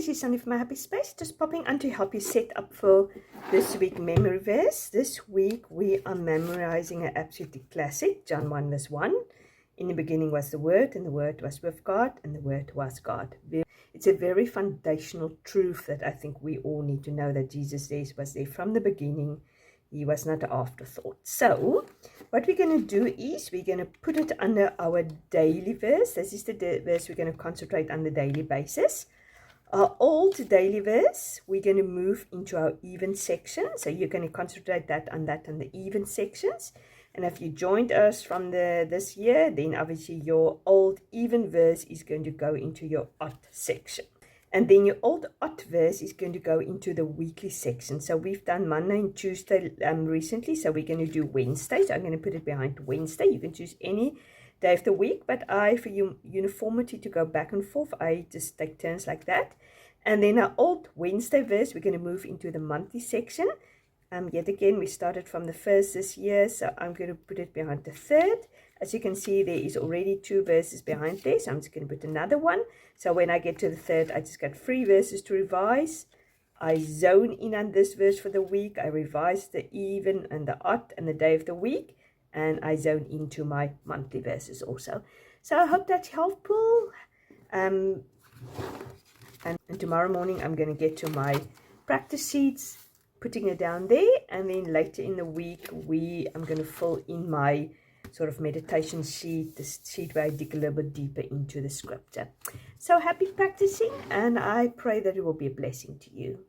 this is Sunday from my happy space, just popping on to help you set up for this week memory verse. This week we are memorizing an absolutely classic, John 1 verse 1. In the beginning was the Word, and the Word was with God, and the Word was God. It's a very foundational truth that I think we all need to know, that Jesus was there from the beginning. He was not an afterthought. So what we're going to do is we're going to put it under our daily verse. This is the verse we're going to concentrate on the daily basis. Our old daily verse, we're going to move into our even section. So you're going to concentrate on the even sections. And if you joined us from this year, then obviously your old even verse is going to go into your odd section. And then your old odd verse is going to go into the weekly section. So we've done Monday and Tuesday recently. So we're going to do Wednesday. So I'm going to put it behind Wednesday. You can choose any day of the week. But for uniformity to go back and forth, I just take turns like that. And then our old Wednesday verse, we're going to move into the monthly section. Yet again, we started from the first this year. So I'm going to put it behind the third. As you can see, there is already 2 verses behind there. So I'm just going to put another one. So when I get to the third, I just got 3 verses to revise. I zone in on this verse for the week. I revise the even and the odd and the day of the week. And I zone into my monthly verses also. So I hope that's helpful. And tomorrow morning, I'm going to get to my practice sheets, putting it down there. And then later in the week, I'm going to fill in my sort of meditation sheet, the sheet where I dig a little bit deeper into the scripture. So happy practicing, and I pray that it will be a blessing to you.